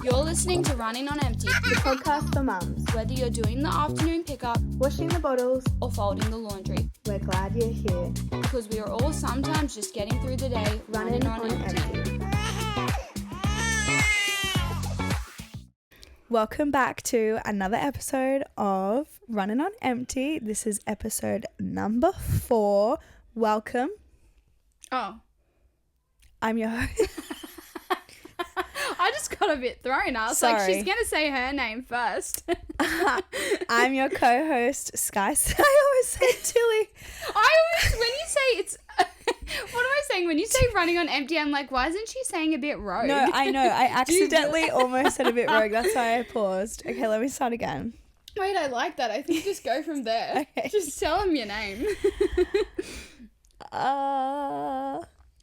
You're listening to Running on Empty, The podcast for mums, whether you're doing the afternoon pickup washing the bottles, or folding the laundry, we're glad you're here. because we are all sometimes just getting through the day running on empty. Welcome back to another episode of Running on Empty. This is episode number 4. Welcome. Oh. I'm your host. I just got a bit thrown. I was like, she's going to say her name first. I'm your co-host, Sky. I always say Tilly. When you say it's... what am I saying? When you say running on empty, I'm like, why isn't she saying a bit rogue? No, I know. I accidentally almost said a bit rogue. That's why I paused. Okay, let me start again. Wait, I like that. I think just go from there. Okay. Just tell him your name.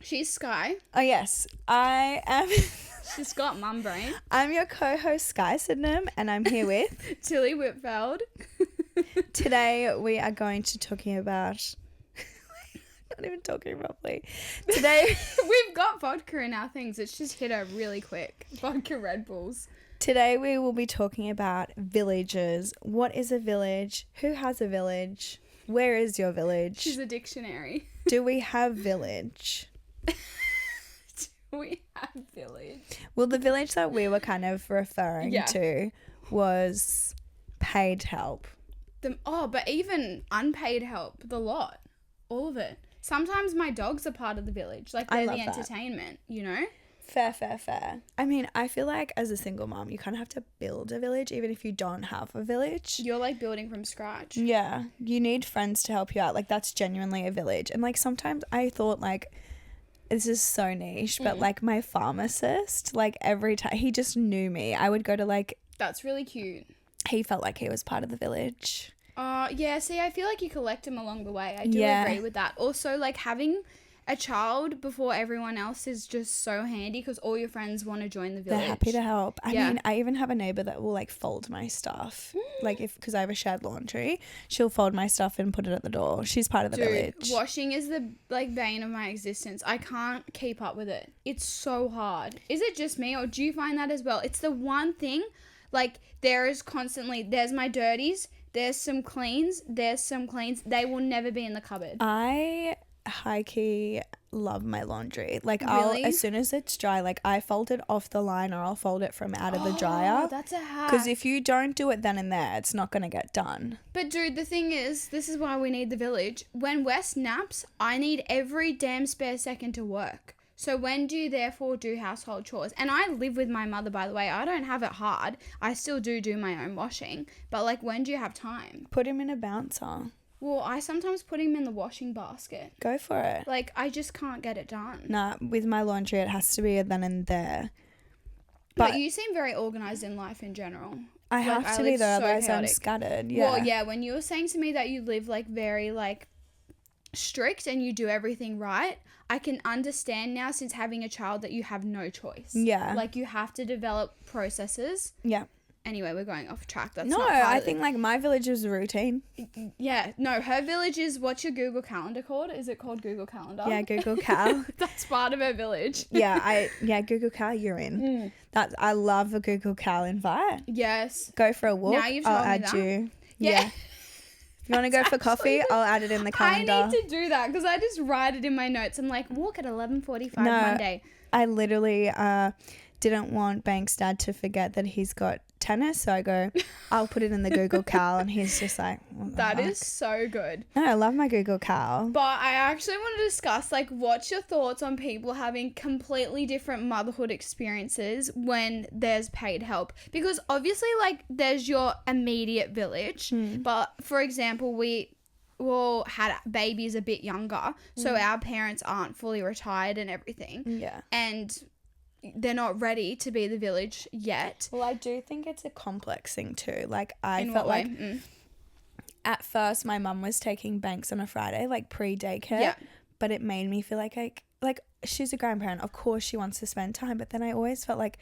She's Sky. Oh, yes. I am... She's got mum brain. I'm your co-host, Sky Sydenham, and I'm here with... Tilly Whitfeld. Today, we are going to talking about... not even talking properly. Today... We've got vodka in our things. It's just hit her really quick. Vodka Red Bulls. Today, we will be talking about villages. What is a village? Who has a village? Where is your village? She's a dictionary. Do we have village? We have village. Well, the village that we were kind of referring to was paid help. But even unpaid help, the lot. All of it. Sometimes my dogs are part of the village. Like, they're the entertainment, you know? Fair. I mean, I feel like as a single mom, you kind of have to build a village even if you don't have a village. You're like building from scratch. Yeah. You need friends to help you out. Like, that's genuinely a village. And like sometimes I thought like, this is so niche, but like my pharmacist, like every time he just knew me, I would go to like... That's really cute. He felt like he was part of the village. Yeah, see, I feel like you collect them along the way. I do agree with that. Also, like having a child before everyone else is just so handy because all your friends want to join the village. They're happy to help. I mean, I even have a neighbor that will like fold my stuff. Like because I have a shared laundry, she'll fold my stuff and put it at the door. She's part of the village. Washing is the like bane of my existence. I can't keep up with it. It's so hard. Is it just me or do you find that as well? It's the one thing, like there's my dirties, there's some cleans. They will never be in the cupboard. I high-key love my laundry. Like really? As soon as it's dry, like I fold it off the line or I'll fold it from out of the dryer. That's a hack. Because if you don't do it then and there, it's not going to get done. But dude, the thing is, this is why we need the village. When Wes naps, I need every damn spare second to work. So when do you therefore do household chores? And I live with my mother, by the way. I don't have it hard. I still do my own washing. But like, when do you have time? Put him in a bouncer. Well, I sometimes put him in the washing basket. Go for it. Like, I just can't get it done. Nah, with my laundry, it has to be a then and there. But you seem very organised in life in general. I have to be though, otherwise I'm scattered. Yeah. Well, yeah, when you were saying to me that you live like very like strict and you do everything right, I can understand now since having a child that you have no choice. Yeah. Like you have to develop processes. Yeah. Anyway, we're going off track. That's no, not I think like my village is a routine. Yeah, no, her village is what's your Google Calendar called? Is it called Google Calendar? Yeah, Google Cal. That's part of her village. Google Cal, you're in. I love a Google Cal invite. Yes. Go for a walk. Now you've told I'll me add that. you. Yeah. If you want to go for coffee, I'll add it in the calendar. I need to do that because I just write it in my notes. I'm like, walk at 11:45 Monday. I literally didn't want Bank's dad to forget that he's got tennis, so I go, I'll put it in the Google Cal, and he's just like, that is so good. No, I love my Google Cal. But I actually want to discuss like what's your thoughts on people having completely different motherhood experiences when there's paid help, because obviously like there's your immediate village, but for example we all had babies a bit younger, so our parents aren't fully retired and everything, and they're not ready to be the village yet. Well, I do think it's a complex thing too. Like I felt like at first my mum was taking Banks on a Friday, like pre-daycare, but it made me feel like she's a grandparent. Of course she wants to spend time, but then I always felt like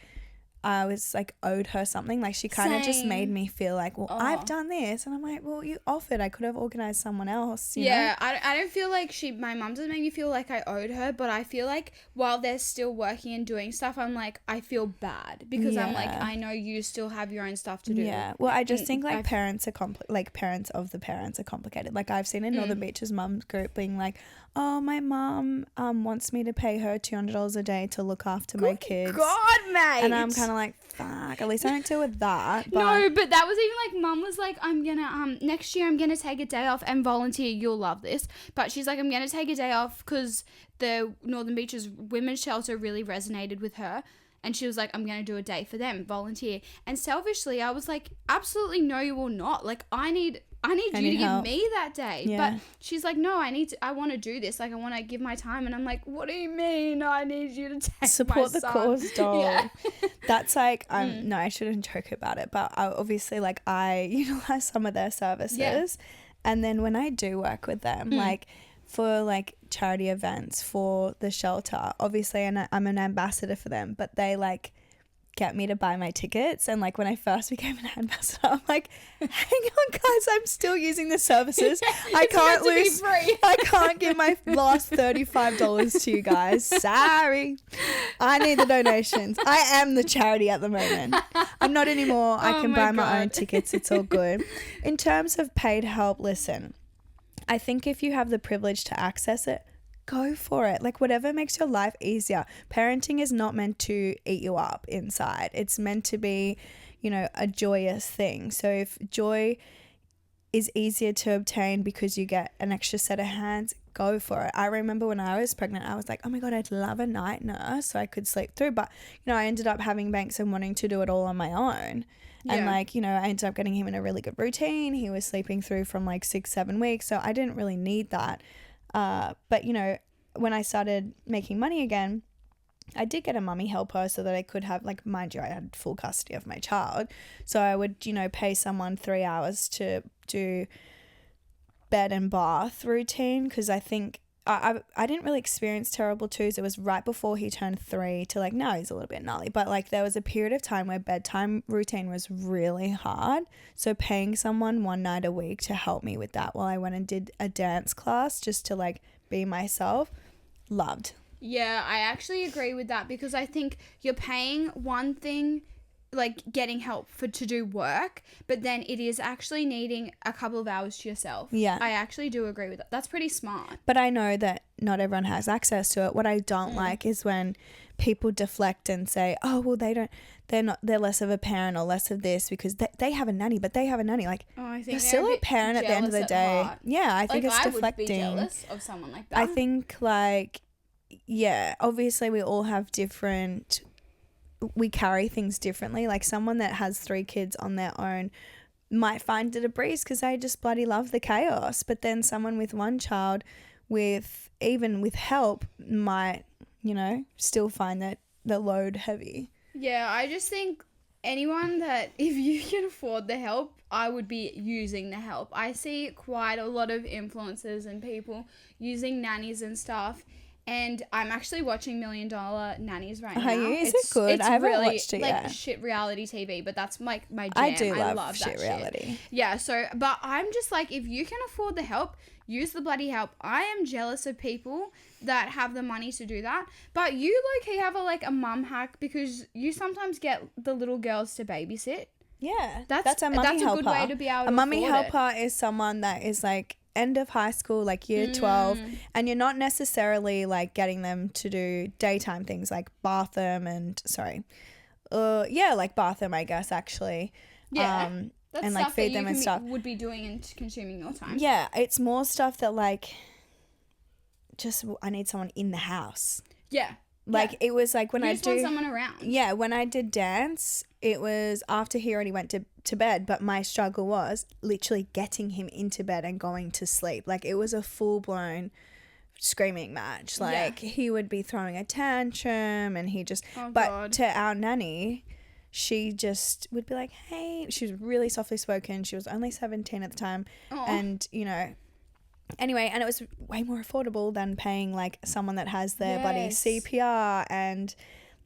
I was like owed her something. Like she kind of just made me feel like, well, I've done this, and I'm like, well, you offered. I could have organized someone else. You know? I don't feel like my mum doesn't make me feel like I owed her, but I feel like while they're still working and doing stuff, I'm like, I feel bad because I'm like, I know you still have your own stuff to do. Yeah. Well, I just think like parents of the parents are complicated. Like I've seen in Northern Beaches mums group being like, oh, my mum wants me to pay her $200 a day to look after my kids. God, mate. And I'm kind of like, fuck, at least I don't deal with that. But no, but that was even like, mum was like, I'm gonna next year I'm gonna take a day off and volunteer. You'll love this. But she's like, I'm gonna take a day off because the Northern Beaches women's shelter really resonated with her. And she was like, I'm going to do a day for them, volunteer. And selfishly, I was like, absolutely no, you will not. Like, I need you to give me that day. Yeah. But she's like, no, I want to do this. Like, I want to give my time. And I'm like, what do you mean? I need you to take support my the cause, doll. Yeah. That's like, no, I shouldn't joke about it. But obviously, like, I utilize some of their services. Yeah. And then when I do work with them, like, for like charity events for the shelter, obviously, and I'm an ambassador for them, but they like get me to buy my tickets. And like when I first became an ambassador, I'm like, hang on guys, I'm still using the services. I can't lose, I can't give my last $35 to you guys. Sorry, I need the donations. I am the charity at the moment. I'm not anymore. I can buy my own tickets. It's all good. In terms of paid help, listen, I think if you have the privilege to access it, go for it. Like whatever makes your life easier. Parenting is not meant to eat you up inside. It's meant to be, a joyous thing. So if joy is easier to obtain because you get an extra set of hands, go for it. I remember when I was pregnant, I was like, oh my God, I'd love a night nurse so I could sleep through. But, I ended up having Banks and wanting to do it all on my own. And I ended up getting him in a really good routine. He was sleeping through from like 6-7 weeks. So I didn't really need that. But, when I started making money again, I did get a mummy helper so that I could have, like, mind you, I had full custody of my child. So I would, pay someone 3 hours to do bed and bath routine because I think I didn't really experience terrible twos. It was right before he turned 3 to like now he's a little bit gnarly, but like there was a period of time where bedtime routine was really hard. So paying someone one night a week to help me with that while I went and did a dance class just to like be myself, loved. Yeah, I actually agree with that because I think you're paying one thing, like getting help to do work, but then it is actually needing a couple of hours to yourself. Yeah. I actually do agree with that. That's pretty smart. But I know that not everyone has access to it. What I don't like is when people deflect and say, oh, well, they're less of a parent or less of this because they have a nanny, but they have a nanny. Like, I think you're still a parent at the end of the day. Heart. Yeah, I think it's deflecting. I would be jealous of someone like that. I think like, yeah, obviously we all have we carry things differently. Like someone that has 3 kids on their own might find it a breeze because they just bloody love the chaos. But then someone with 1 child even with help might, still find that the load heavy. Yeah, I just think anyone that if you can afford the help, I would be using the help. I see quite a lot of influencers and people using nannies and stuff. And I'm actually watching $1 Million Nannies right now. Is it good? I haven't watched it yet. Like shit reality TV, but that's like my jam. I love shit reality. Shit. Yeah, but I'm just like, if you can afford the help, use the bloody help. I am jealous of people that have the money to do that. But you low-key have a mum hack because you sometimes get the little girls to babysit. Yeah, that's a mummy helper. That's a good way to be able to afford it. A mummy helper is someone that is like end of high school, like year 12, and you're not necessarily like getting them to do daytime things like bath them like bath them, I guess, actually. Yeah. That's and like feed them and stuff. Would be doing and consuming your time. Yeah, it's more stuff that like just I need someone in the house. Yeah. Like it was like when you just want someone around. Yeah, when I did dance, it was after he already went to bed, but my struggle was literally getting him into bed and going to sleep. Like it was a full-blown screaming match. Like he would be throwing a tantrum and he just God. To our nanny, she just would be like, hey, she was really softly spoken. She was only 17 at the time. Aww. And anyway, and it was way more affordable than paying like someone that has their bloody CPR and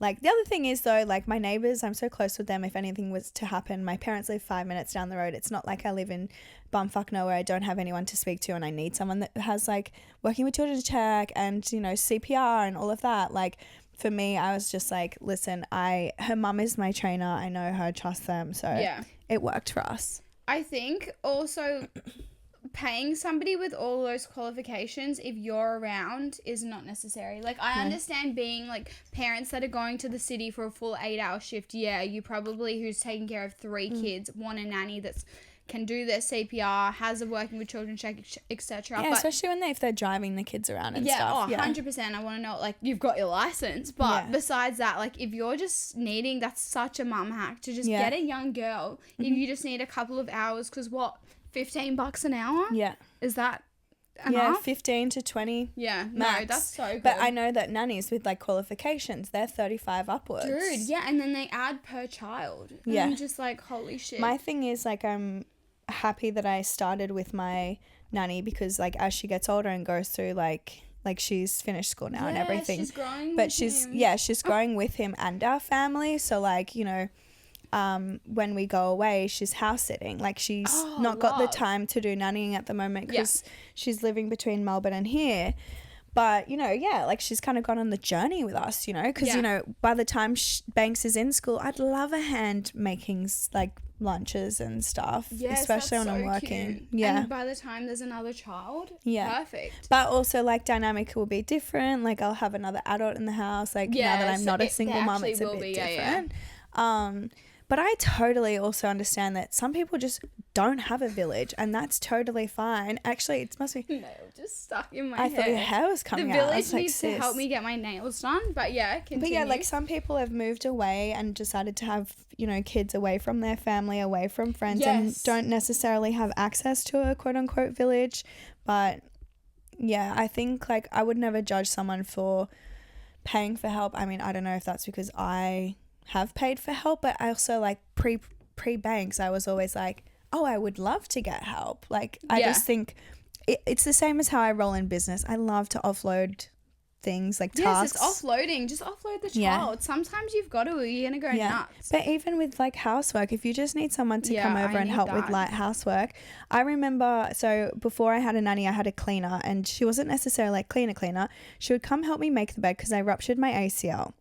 Like, the other thing is, though, like, my neighbours, I'm so close with them. If anything was to happen, my parents live 5 minutes down the road. It's not like I live in bumfuck nowhere. I don't have anyone to speak to, and I need someone that has, like, working with children to check and, you know, CPR and all of that. Like, for me, I was just like, listen, her mum is my trainer. I know her, trust them. So it worked for us. I think also paying somebody with all those qualifications, if you're around, is not necessary. Like, I understand being, like, parents that are going to the city for a full 8-hour shift. Yeah, you probably, who's taking care of 3 kids, want a nanny that's can do their CPR, has a working with children check, etc. Yeah, especially if they're driving the kids around and stuff. Yeah, 100%. I want to know, like, you've got your license. But besides that, like, if you're just needing, that's such a mum hack to just get a young girl. If you just need a couple of hours, because what, $15 an hour? Yeah. Is that enough? Yeah, 15 to 20 max. No, that's so good. But I know that nannies with, like, qualifications, they're 35 upwards. Dude, yeah, and then they add per child. And I'm just like, holy shit. My thing is, like, I'm happy that I started with my nanny because, like, as she gets older and goes through, like she's finished school now and everything. She's growing but with she's him. She's growing with him and our family. So, like, you know, when we go away, she's house sitting. Like, she's not got the time to do nannying at the moment because she's living between Melbourne and here. But, you know, like, she's kind of gone on the journey with us, you know, because, you know, by the time Banks is in school, I'd love a hand making, like, lunches and stuff, especially when I'm working. Cute. And by the time there's another child, perfect. But also, like, dynamic will be different. Like, I'll have another adult in the house. Like, now that I'm not a single mum, it's a bit different. But I totally also understand that some people just don't have a village, and that's totally fine. Actually, it must be... No, just stuck in my head. I thought your hair was coming out. The village needs to help me get my nails done, but continue. But yeah, like, some people have moved away and decided to have, you know, kids away from their family, away from friends, and don't necessarily have access to a quote-unquote village. But yeah, I think, like, I would never judge someone for paying for help. I mean, I don't know if that's because I have paid for help, but I also, like, pre-Banks, I was always like, oh, I would love to get help. Like, I just think it's the same as how I roll in business. I love to offload things, like tasks. Yes, it's offloading. Just offload the child. Sometimes you've got to, or you're going to go nuts. But even with, like, housework, if you just need someone to come over and help with light housework. I remember, so before I had a nanny, I had a cleaner, and she wasn't necessarily, like, cleaner. She would come help me make the bed because I ruptured my ACL.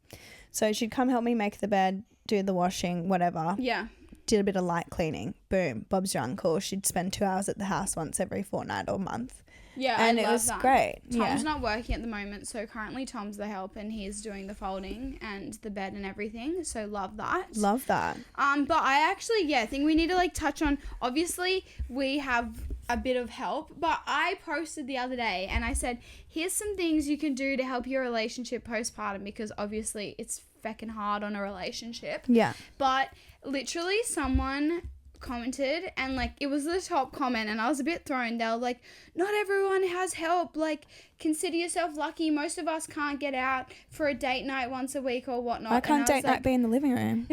So she'd come help me make the bed, do the washing, whatever. Yeah. Did a bit of light cleaning. Boom. Bob's your uncle. She'd spend 2 hours at the house once every fortnight or month. Yeah, and I it was that. Great. Tom's not working at the moment, so currently Tom's the help and he's doing the folding and the bed and everything. So love that. Love that. But I actually, think we need to, like, touch on, obviously we have a bit of help, but I posted the other day and I said, here's some things you can do to help your relationship postpartum, because obviously it's feckin' hard on a relationship. Yeah. But literally someone commented, and, like, it was the top comment, and I was a bit thrown. They were like, not everyone has help, like, consider yourself lucky. Most of us can't get out for a date night once a week or whatnot. Why can't date night be in the living room?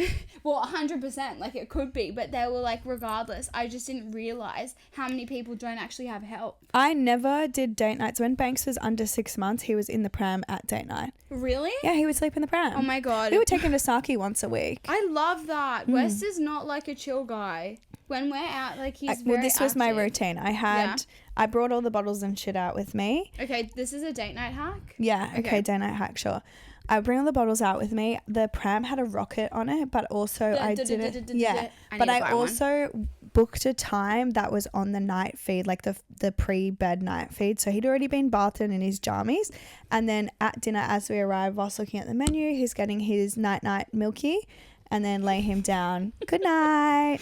Well, 100%, like, it could be, but they were like, regardless, I just didn't realise how many people don't actually have help. I never did date nights. When Banks was under 6 months, he was in the pram at date night. Really? Yeah, he would sleep in the pram. Oh my God. We would take him to Saki once a week. I love that. West is not, like, a chill guy. When we're out, like, he's very this was my active. routine. I brought all the bottles and shit out with me. Okay, this is a date night hack? Yeah, okay, date night hack, sure. I bring all the bottles out with me. The pram had a rocket on it, but also I didn't. Yeah, but I also booked a time that was on the night feed, like the pre-bed night feed. So he'd already been bathed in his jammies, and then at dinner, as we arrived, whilst looking at the menu, he's getting his night milky, and then lay him down. Good night.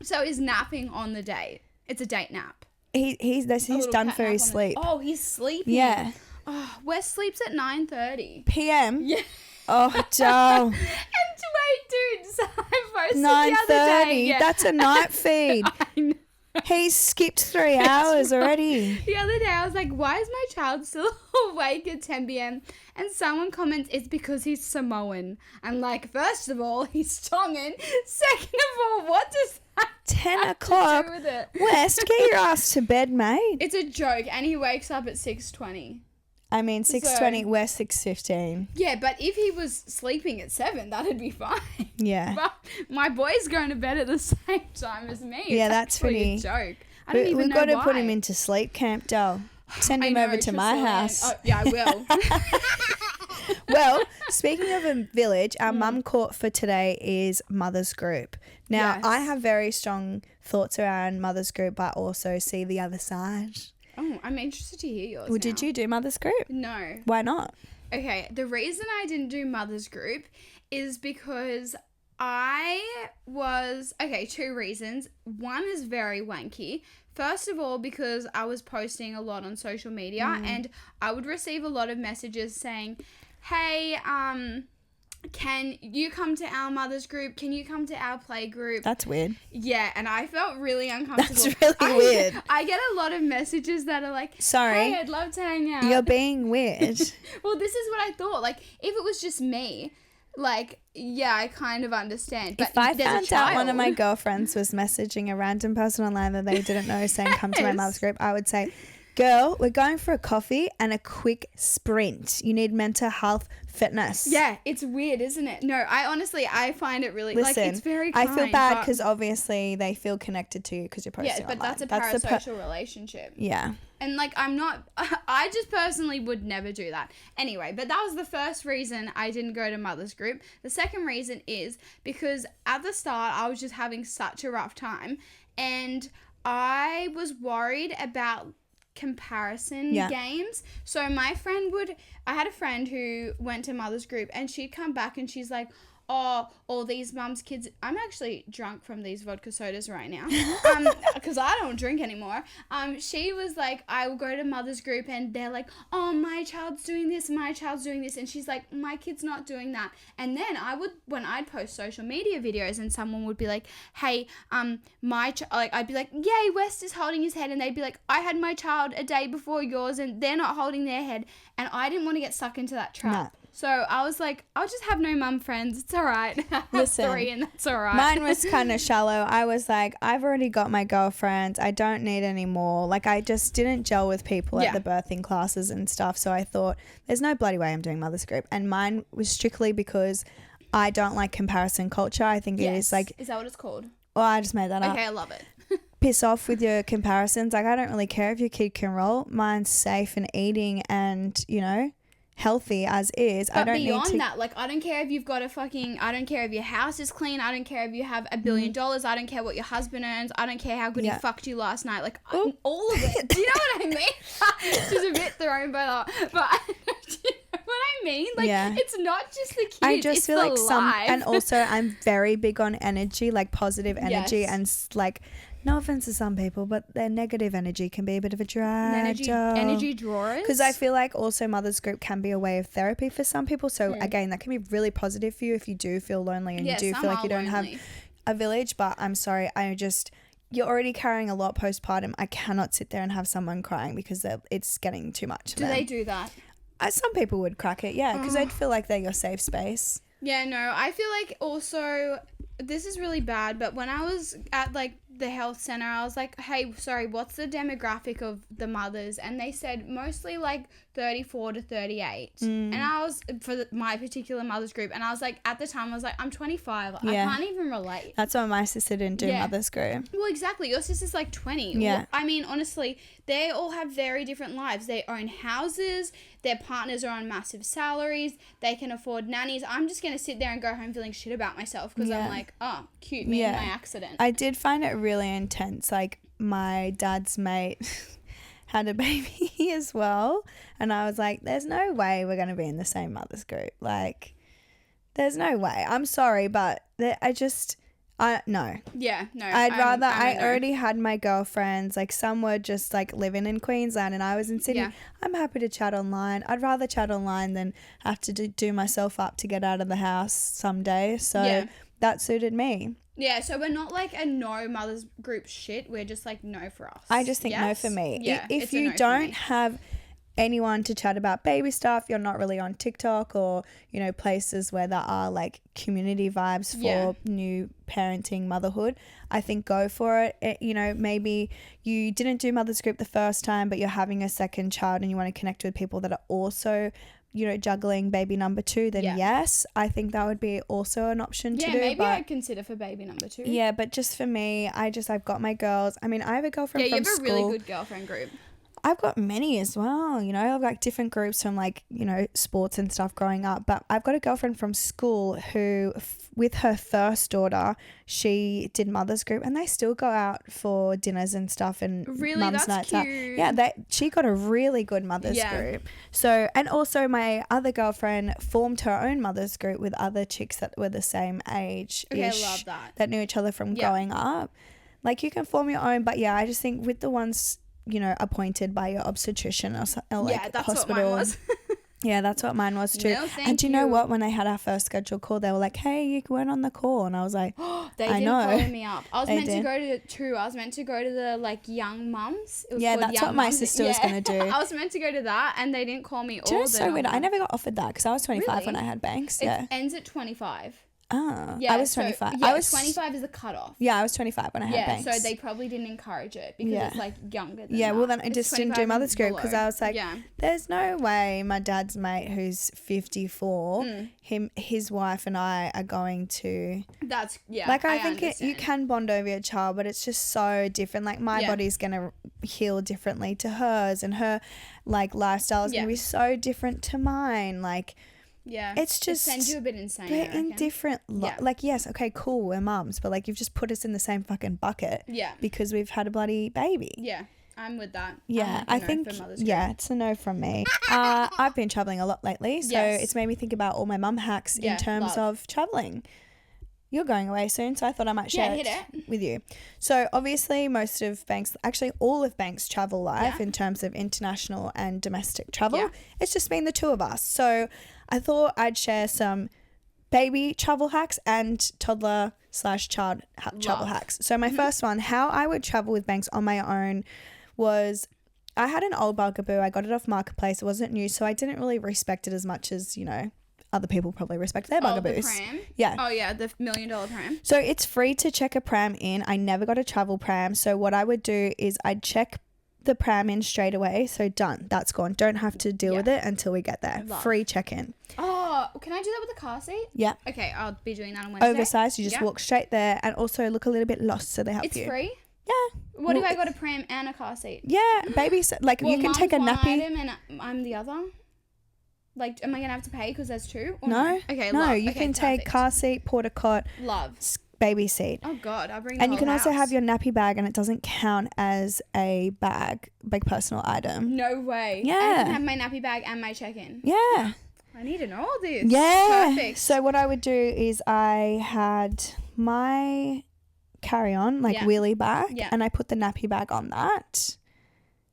So is napping on the date? It's a date nap. He's done for his sleep. Oh, he's sleeping. Yeah. Oh, Wes sleeps at 9:30 p.m. Yeah. Oh, Joe. And wait, dude, so I posted 9:30. the other day. Yeah. That's a night feed. I know. He's skipped 3 hours already. The other day I was like, why is my child still awake at 10 p.m? And someone comments, it's because he's Samoan. I'm like, first of all, he's Tongan. Second of all, what does that 10 o'clock? do with it? West, get your ass to bed, mate. It's a joke, and he wakes up at 6:20. I mean, 6:20, we're 6:15. Yeah, but if he was sleeping at 7, that'd be fine. Yeah. But my boy's going to bed at the same time as me. Yeah, It's that's actually pretty. a joke. I don't even We've know got to why. put him into sleep camp, Del. Send I him know, over to my Tristan. house. Oh, yeah, I will. Well, speaking of a village, our mum court for today is Mother's Group. Now, Yes. I have very strong thoughts around Mother's Group, but also see the other side. Oh, I'm interested to hear yours. Well, did now. you do Mother's Group? No. Why not? Okay, the reason I didn't do Mother's Group is because two reasons. One is very wanky. First of all, because I was posting a lot on social media and I would receive a lot of messages saying, hey, can you come to our Mother's Group? Can you come to our play group? That's weird. Yeah, and I felt really uncomfortable. That's really weird. I get a lot of messages that are like, Sorry. hey, I'd love to hang out. You're being weird. Well, this is what I thought. Like, if it was just me, like, yeah, I kind of understand. But If I there's a found out one of child- my girlfriends was messaging a random person online that they didn't know saying, come to my Yes. Mother's Group, I would say, girl, we're going for a coffee and a quick sprint. You need mental health fitness. Yeah, it's weird, isn't it? No, I find it really, Listen, like, it's very I kind. feel bad but- because obviously they feel connected to you because you're posting yeah, but online. that's a the parasocial relationship. Yeah. And, like, I just personally would never do that. Anyway, but that was the first reason I didn't go to Mother's Group. The second reason is because at the start, I was just having such a rough time. And I was worried about comparison games. So I had a friend who went to Mother's Group and she'd come back and she's like, oh, all these mums' kids. I'm actually drunk from these vodka sodas right now because I don't drink anymore. She was like, I will go to Mother's Group and they're like, oh, my child's doing this, and she's like, my kid's not doing that. And then when I'd post social media videos and someone would be like, hey, I'd be like, yay, West is holding his head, and they'd be like, I had my child a day before yours and they're not holding their head, and I didn't want to get stuck into that trap. No. So I was like, I'll just have no mum friends. It's all right. I have Listen, 3 and that's all right. Mine was kind of shallow. I was like, I've already got my girlfriends. I don't need any more. Like, I just didn't gel with people at the birthing classes and stuff. So I thought, there's no bloody way I'm doing Mother's Group. And mine was strictly because I don't like comparison culture. I think it is like... Is that what it's called? Well, I just made that up. Okay, I love it. Piss off with your comparisons. Like, I don't really care if your kid can roll. Mine's safe and eating and, you know, healthy as is. But I don't beyond need to... that, like, I don't care if you've got I don't care if your house is clean. I don't care if you have $1 billion. I don't care what your husband earns. I don't care how good he fucked you last night. Like, all of it. Do you know what I mean? She's a bit thrown by that. But do you know what I mean? Like, it's not just the kids. I just it's feel the like some... life. And also, I'm very big on energy, like positive energy. Yes. And, like... No offense to some people, but their negative energy can be a bit of a drag. Energy drawers. Because I feel like also Mother's Group can be a way of therapy for some people. So again, that can be really positive for you if you do feel lonely and you do feel like you don't have a village. But I'm sorry, you're already carrying a lot postpartum. I cannot sit there and have someone crying because it's getting too much. Do they do that? Some people would crack it, yeah, because they'd feel like they're your safe space. Yeah, no, I feel like also, this is really bad, but when I was at, like, the health center, I was like, hey, sorry, what's the demographic of the mothers? And they said mostly, like, 34 to 38. And I was, for my particular Mother's Group, and I was like, at the time, I was like, I'm 25. I can't even relate. That's why my sister didn't do Mother's Group. Well, exactly. Your sister's like 20. Yeah. Well, I mean, honestly, they all have very different lives. They own houses. Their partners are on massive salaries. They can afford nannies. I'm just going to sit there and go home feeling shit about myself because I'm like, oh, cute, me and my accident. I did find it really intense. Like, my dad's mate had a baby as well. And I was like, there's no way we're going to be in the same Mother's Group. Like, there's no way. I'm sorry, but no. Yeah, no. I already had my girlfriends. Like, some were just, like, living in Queensland and I was in Sydney. Yeah. I'm happy to chat online. I'd rather chat online than have to do myself up to get out of the house someday. So that suited me. Yeah, so we're not like a no Mother's Group shit. We're just like no for us. I just think no for me. Yeah, If you don't have anyone to chat about baby stuff, you're not really on TikTok or, you know, places where there are like community vibes for new parenting, motherhood, I think go for it. You know, maybe you didn't do mother's group the first time, but you're having a second child and you want to connect with people that are also, you know, juggling baby number 2, then yes, I think that would be also an option to do. Yeah, maybe I'd consider for baby number 2. Yeah, but just for me, I've got my girls. I mean, I have a girlfriend from school. Yeah, you have a really good girlfriend group. I've got many as well, you know, I've got different groups from like, you know, sports and stuff growing up, but I've got a girlfriend from school who with her first daughter, she did mother's group and they still go out for dinners and stuff and mum's nights out. Yeah, she got a really good mother's group. So, and also my other girlfriend formed her own mother's group with other chicks that were the same age. Okay, I love that knew each other from growing up. Like you can form your own, but yeah, I just think with the ones, you know, appointed by your obstetrician or like that's hospital. what mine was. Yeah, that's what mine was too. No, and do you know what? When I had our first scheduled call, they were like, "Hey, you weren't on the call," and I was like, They didn't follow me up. I was meant to go to the like young mums. Yeah, that's what my sister was gonna do. I was meant to go to that, and they didn't call me. Do you know, it's so weird. I never got offered that because I was 25 when I had Banks. It ends at 25. I was 25. Yeah, 25 is the cutoff. Yeah, I was 25 when I had Banks. So they probably didn't encourage it because it's like younger than well then I just didn't do mother's group because I was like, there's no way my dad's mate who's 54, his wife and I are going to. That's Like I think you can bond over your child, but it's just so different. Like my body's gonna heal differently to hers, and her like lifestyle is gonna be so different to mine. Like. Yeah, it's just it sends you a bit insane. We're in different like yes, okay, cool, we're mums, but like you've just put us in the same fucking bucket. Yeah, because we've had a bloody baby. Yeah, I'm with that. Yeah, I think it's a no from me. I've been traveling a lot lately, so it's made me think about all my mum hacks in terms of traveling. You're going away soon, so I thought I might share it with you. So obviously most of Banks, actually all of Banks' travel life in terms of international and domestic travel, it's just been the two of us. So I thought I'd share some baby travel hacks and toddler/child travel hacks. So my first one, how I would travel with Banks on my own was I had an old bugaboo. I got it off Marketplace. It wasn't new, so I didn't really respect it as much as, you know, other people probably respect their bugaboos. The pram? Yeah. Oh, yeah, the $1 million pram. So it's free to check a pram in. I never got a travel pram. So what I would do is I'd check the pram in straight away. So done. That's gone. Don't have to deal with it until we get there. Free check-in. Oh, can I do that with a car seat? Yeah. Okay, I'll be doing that on Wednesday. Oversized. You just walk straight there and also look a little bit lost, so they help you. It's free? Yeah. What if I got a pram and a car seat? Yeah. Baby, like you can take a nappy. Item and I'm the other? Like, am I going to have to pay because there's two? Or no. Okay, no, you can take car seat, porta cot, baby seat. Oh, God, I'll bring And you can also have your nappy bag and it doesn't count as a bag, big personal item. No way. Yeah. And I can have my nappy bag and my check-in. Yeah. I need to know all this. Yeah. Perfect. So what I would do is I had my carry-on, like wheelie bag, and I put the nappy bag on that.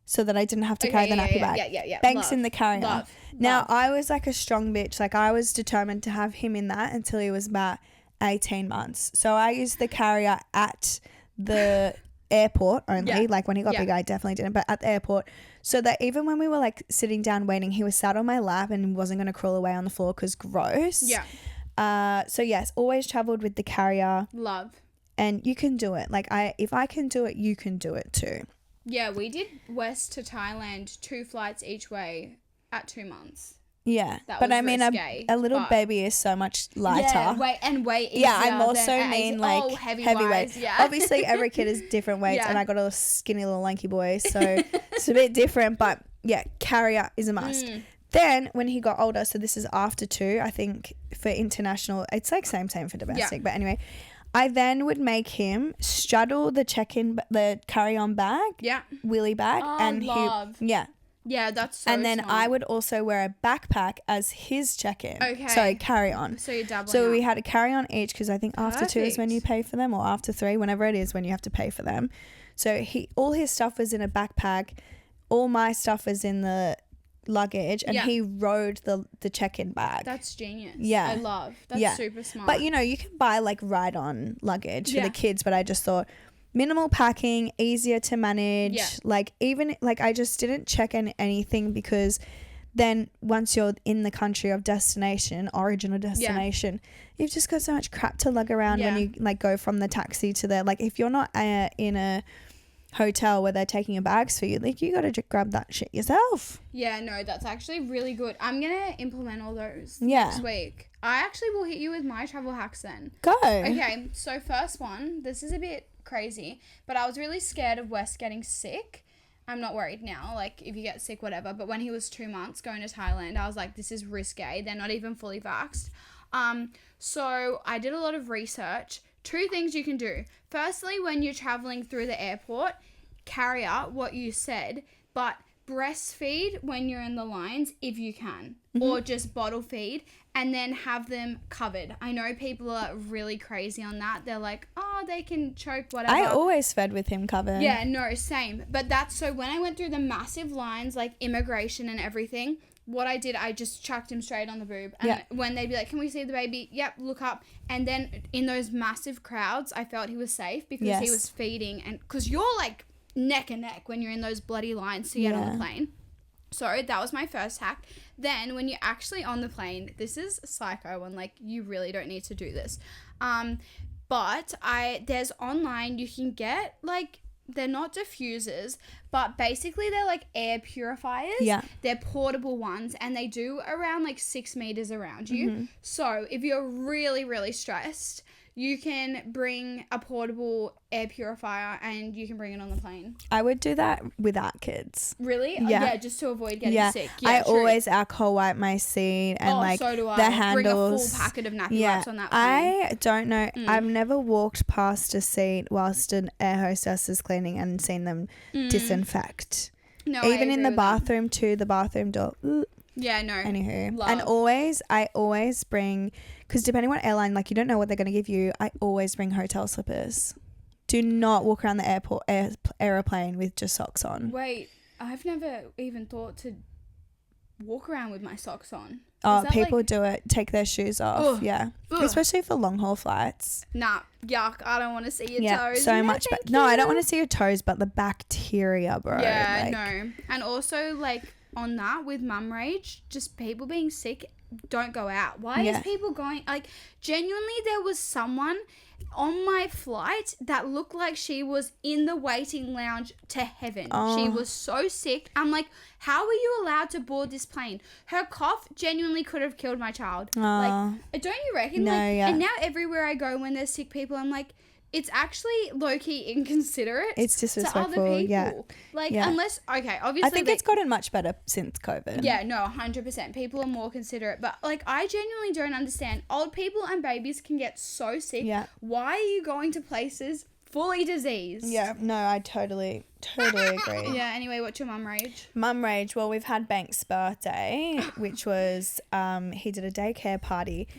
So that I didn't have to carry the nappy bag. Yeah. Banks in the carry-on. Now, I was like a strong bitch. Like, I was determined to have him in that until he was about 18 months. So, I used the carrier at the airport only. Like, when he got big, I definitely didn't. But at the airport. So that even when we were, like, sitting down waiting, he was sat on my lap and wasn't going to crawl away on the floor because gross. Yeah. So, yes, always traveled with the carrier. Love. And you can do it. Like, if I can do it, you can do it too. Yeah, we did west to Thailand, 2 flights each way at 2 months. Yeah, but I mean, a little baby is so much lighter. Yeah, way easier. Yeah, I'm also like heavyweight. Yeah. Obviously, every kid is different weights, and I got a skinny little lanky boy, so it's a bit different. But yeah, carrier is a must. Then when he got older, so this is after 2, I think for international, it's like same for domestic. But anyway, I then would make him straddle the the carry-on bag, wheelie bag, and yeah, that's so and then smart. I would also wear a backpack as his check-in. Okay. So carry-on. So you're doubling So up. we had a carry-on each because I think after 2 is when you pay for them, or after 3, whenever it is when you have to pay for them. So all his stuff was in a backpack, all my stuff was in the luggage, and he rode the check-in bag. That's genius. Yeah. I love. That's super smart. But you know, you can buy like ride-on luggage for the kids, but I just thought minimal packing, easier to manage. Yeah. Like even like I just didn't check in anything because then once you're in the country of destination, origin or destination, you've just got so much crap to lug around when you like go from the taxi to there. Like if you're not in a hotel where they're taking your bags for you, like you got to grab that shit yourself. Yeah, no, that's actually really good. I'm going to implement all those Yeah. next week. I actually will hit you with my travel hacks then. Go. Okay, so first one, this is a bit crazy, but I was really scared of Wes getting sick. I'm not worried now, like, if you get sick, whatever. But when he was 2 months going to Thailand, I was like, this is risque. They're not even fully vaxxed. So I did a lot of research. 2 things you can do. Firstly, when you're traveling through the airport, carry out what you said, but breastfeed when you're in the lines if you can, or just bottle feed, and then have them covered. I know people are really crazy on that. They're like, oh, they can choke, whatever. I always fed with him covered. Yeah, no, same. But that's so when I went through the massive lines, like immigration and everything, what I did, I just chucked him straight on the boob. And when they'd be like, can we see the baby? Yep, look up. And then in those massive crowds, I felt he was safe because he was feeding. And because you're like neck and neck when you're in those bloody lines to get on the plane. So that was my first hack. Then when you're actually on the plane, this is psycho and like you really don't need to do this. But there's online you can get like, they're not diffusers, but basically they're like air purifiers. Yeah. They're portable ones and they do around like 6 meters around you. So if you're really, really stressed, you can bring a portable air purifier and you can bring it on the plane. I would do that without kids. Really? Yeah, just to avoid getting sick. Yeah, I always alcohol wipe my seat and like so do I. the handles. Bring a full packet of nappy wipes on that plane. I don't know. I've never walked past a seat whilst an air hostess is cleaning and seen them disinfect. No, even in the bathroom too, the bathroom door. Yeah, no. Anywho. And I always bring, because depending what airline, like you don't know what they're going to give you, I always bring hotel slippers. Do not walk around the airplane with just socks on. Wait, I've never even thought to walk around with my socks on. Oh, people do it. Take their shoes off. Ugh. Yeah. Ugh. Especially for long haul flights. Nah, yuck. I don't want to see your toes. So much. No, I don't want to see your toes, but the bacteria, bro. Yeah, no. And also, like, on that with mum rage, just people being sick, don't go out. Why is people going, like, genuinely there was someone on my flight that looked like she was in the waiting lounge to heaven. She was so sick. I'm like, how are you allowed to board this plane? Her cough genuinely could have killed my child. Like, don't you reckon? No, And now everywhere I go when there's sick people, I'm like, it's actually low-key inconsiderate. It's disrespectful, to other people. Unless, okay, obviously. I think it's gotten much better since COVID. Yeah, no, 100%. People are more considerate. But, like, I genuinely don't understand. Old people and babies can get so sick. Yeah. Why are you going to places fully diseased? Yeah, no, I totally agree. Yeah, anyway, what's your mum rage? Mum rage, well, we've had Bank's birthday, which was, he did a daycare party.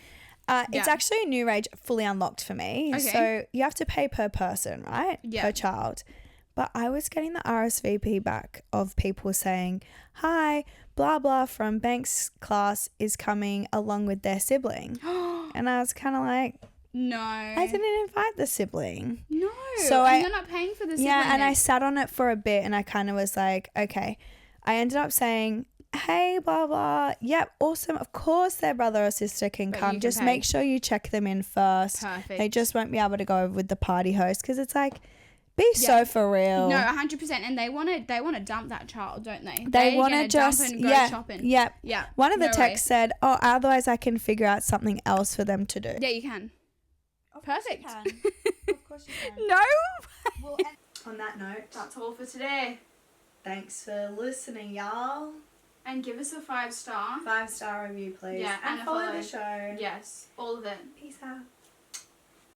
It's actually a new rage fully unlocked for me. Okay. So you have to pay per person, right? Yeah. Per child. But I was getting the RSVP back of people saying, hi, blah, blah, from Bank's class is coming along with their sibling. And I was kind of like, no. I didn't invite the sibling. No. So you're not paying for the sibling. Yeah, and I sat on it for a bit and I kind of was like, okay. I ended up saying, hey, blah, blah. Yep, awesome. Of course their brother or sister can come. Just make sure you check them in first. Perfect. They just won't be able to go with the party host because it's like, be so for real. No, 100%. And they want to dump that child, don't they? They want to just dump and go shopping. Yep. Yeah. One of the texts said, oh, otherwise I can figure out something else for them to do. Yeah, you can. Perfect. Of course you can. No. Well, on that note, that's all for today. Thanks for listening, y'all. And give us a 5-star. 5-star review, please. Yeah, and follow the show. Yes, all of it. Peace out.